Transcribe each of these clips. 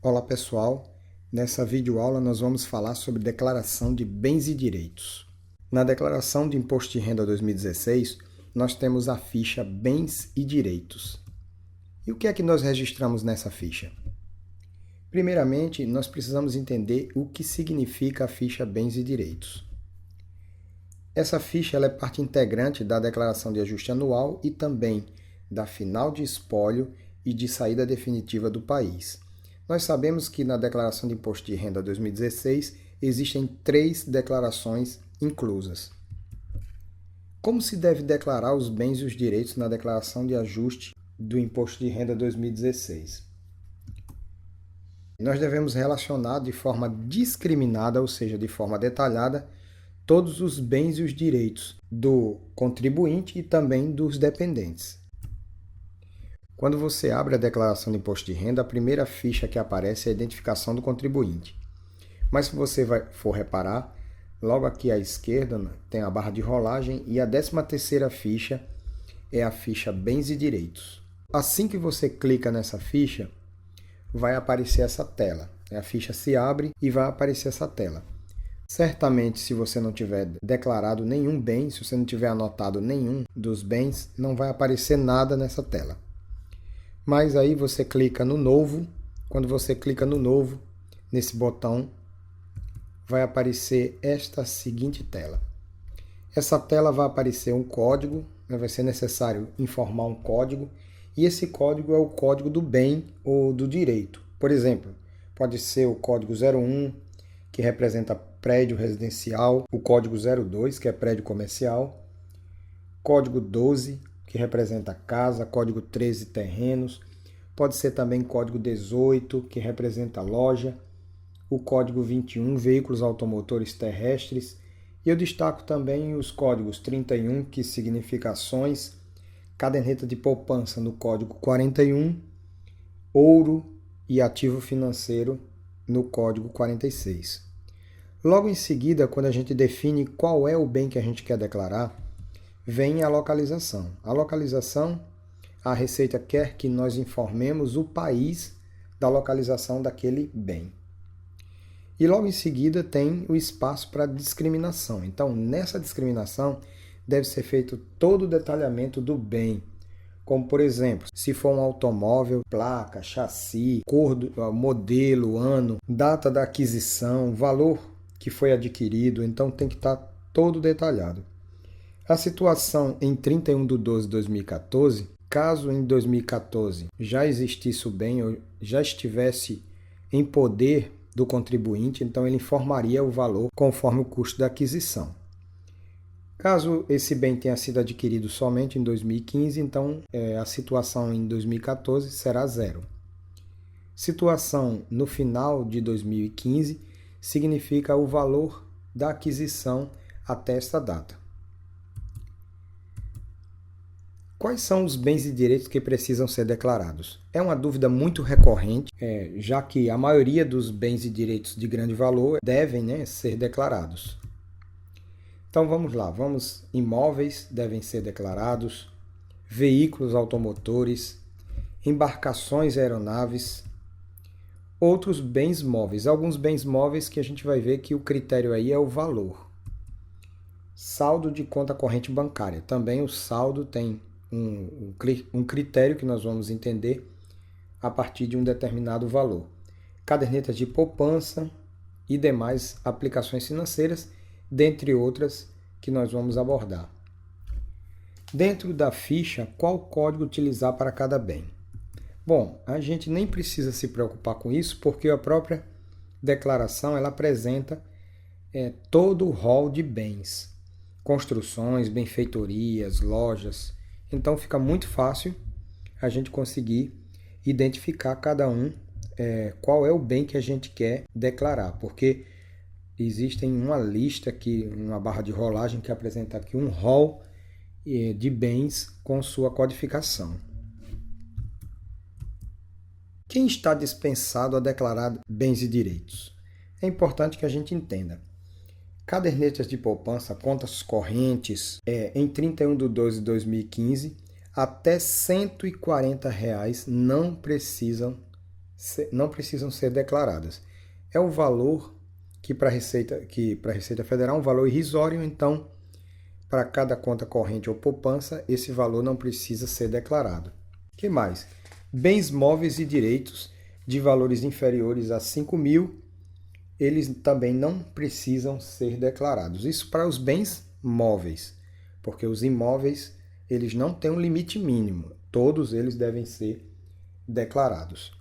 Olá pessoal, nessa videoaula nós vamos falar sobre declaração de bens e direitos. Na declaração de Imposto de Renda 2016, nós temos a ficha Bens e Direitos. E o que é que nós registramos nessa ficha? Primeiramente, nós precisamos entender o que significa a ficha Bens e Direitos. Essa ficha ela é parte integrante da declaração de ajuste anual e também da final de espólio e de saída definitiva do país. Nós sabemos que na Declaração de Imposto de Renda 2016 existem 3 declarações inclusas. Como se deve declarar os bens e os direitos na Declaração de Ajuste do Imposto de Renda 2016? Nós devemos relacionar de forma discriminada, ou seja, de forma detalhada, todos os bens e os direitos do contribuinte e também dos dependentes. Quando você abre a declaração de imposto de renda, a primeira ficha que aparece é a identificação do contribuinte. Mas se você for reparar, logo aqui à esquerda tem a barra de rolagem e a 13ª ficha é a ficha Bens e Direitos. Assim que você clica nessa ficha, vai aparecer essa tela. A ficha se abre e vai aparecer essa tela. Certamente, se você não tiver declarado nenhum bem, se você não tiver anotado nenhum dos bens, não vai aparecer nada nessa tela. Mas aí você clica no Novo. Quando você clica no Novo, nesse botão, vai aparecer esta seguinte tela. Essa tela vai aparecer um código, vai ser necessário informar um código, e esse código é o código do bem ou do direito. Por exemplo, pode ser o código 01, que representa prédio residencial, o código 02, que é prédio comercial, código 12, que representa casa, código 13, terrenos, pode ser também código 18, que representa loja, o código 21, veículos automotores terrestres, e eu destaco também os códigos 31, que significa ações, caderneta de poupança no código 41, ouro e ativo financeiro no código 46. Logo em seguida, quando a gente define qual é o bem que a gente quer declarar, vem a localização. A localização, a Receita quer que nós informemos o país da localização daquele bem. E logo em seguida tem o espaço para discriminação. Então, nessa discriminação, deve ser feito todo o detalhamento do bem. Como, por exemplo, se for um automóvel, placa, chassi, cor, modelo, ano, data da aquisição, valor que foi adquirido, então tem que estar todo detalhado. A situação em 31/12/2014, caso em 2014 já existisse o bem ou já estivesse em poder do contribuinte, então ele informaria o valor conforme o custo da aquisição. Caso esse bem tenha sido adquirido somente em 2015, então a situação em 2014 será zero. Situação no final de 2015 significa o valor da aquisição até esta data. Quais são os bens e direitos que precisam ser declarados? É uma dúvida muito recorrente, já que a maioria dos bens e direitos de grande valor devem ser declarados. Então vamos lá, imóveis devem ser declarados, veículos automotores, embarcações aeronaves, outros bens móveis. Alguns bens móveis que a gente vai ver que o critério aí é o valor. Saldo de conta corrente bancária. Também o saldo tem um critério que nós vamos entender a partir de um determinado valor. Cadernetas de poupança e demais aplicações financeiras, dentre outras que nós vamos abordar. Dentro da ficha, qual código utilizar para cada bem? Bom, a gente nem precisa se preocupar com isso, porque a própria declaração ela apresenta todo o rol de bens, construções, benfeitorias, lojas. Então fica muito fácil a gente conseguir identificar cada um, qual é o bem que a gente quer declarar, porque existem uma lista aqui, uma barra de rolagem que apresenta aqui um rol de bens com sua codificação. Quem está dispensado a declarar bens e direitos? É importante que a gente entenda. Cadernetas de poupança, contas correntes, em 31/12/2015, até R$ 140 não precisam não precisam ser declaradas. É o valor que para a Receita Federal é um valor irrisório, então, para cada conta corrente ou poupança, esse valor não precisa ser declarado. O que mais? Bens móveis e direitos de valores inferiores a 5.000, eles também não precisam ser declarados. Isso para os bens móveis, porque os imóveis eles não têm um limite mínimo. Todos eles devem ser declarados.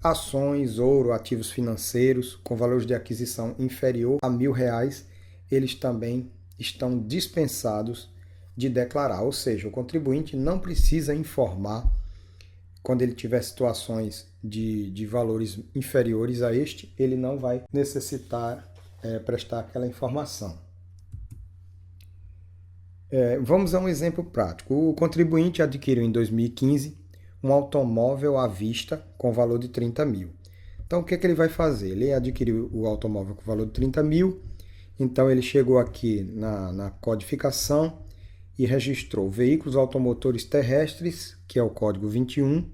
Ações, ouro, ativos financeiros com valores de aquisição inferior a R$1.000, eles também estão dispensados de declarar, ou seja, o contribuinte não precisa informar quando ele tiver situações de valores inferiores a este, ele não vai necessitar prestar aquela informação. Vamos a um exemplo prático. O contribuinte adquiriu em 2015 um automóvel à vista com valor de 30 mil. Então, o que ele vai fazer? Ele adquiriu o automóvel com valor de 30 mil, então ele chegou aqui na codificação e registrou veículos automotores terrestres, que é o código 21,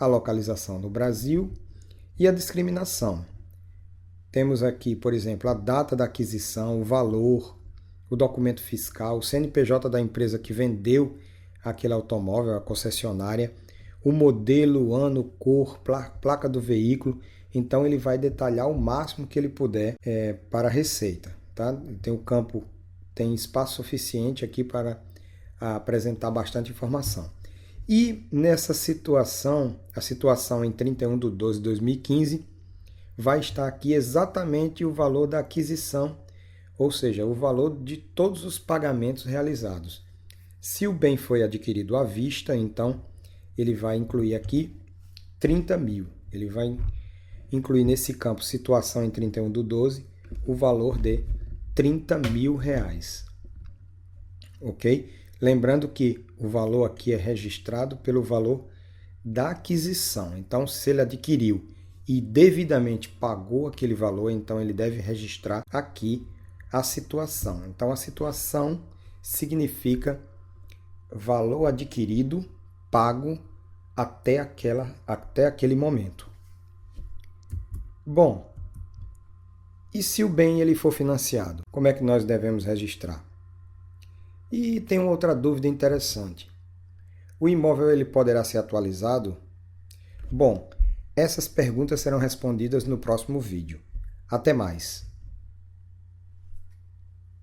a localização no Brasil e a discriminação. Temos aqui, por exemplo, a data da aquisição, o valor, o documento fiscal, o CNPJ da empresa que vendeu aquele automóvel, a concessionária, o modelo, ano, cor, placa do veículo. Então ele vai detalhar o máximo que ele puder para a Receita. Tá? Tem o campo, tem espaço suficiente aqui para apresentar bastante informação. E nessa situação, a situação em 31/12/2015, vai estar aqui exatamente o valor da aquisição, ou seja, o valor de todos os pagamentos realizados. Se o bem foi adquirido à vista, então ele vai incluir aqui 30 mil. Ele vai incluir nesse campo situação em 31/12 o valor de R$30.000. Ok? Lembrando que o valor aqui é registrado pelo valor da aquisição. Então, se ele adquiriu e devidamente pagou aquele valor, então ele deve registrar aqui a situação. Então, a situação significa valor adquirido, pago até aquele momento. Bom, e se o bem ele for financiado? Como é que nós devemos registrar? E tem uma outra dúvida interessante. O imóvel ele poderá ser atualizado? Bom, essas perguntas serão respondidas no próximo vídeo. Até mais!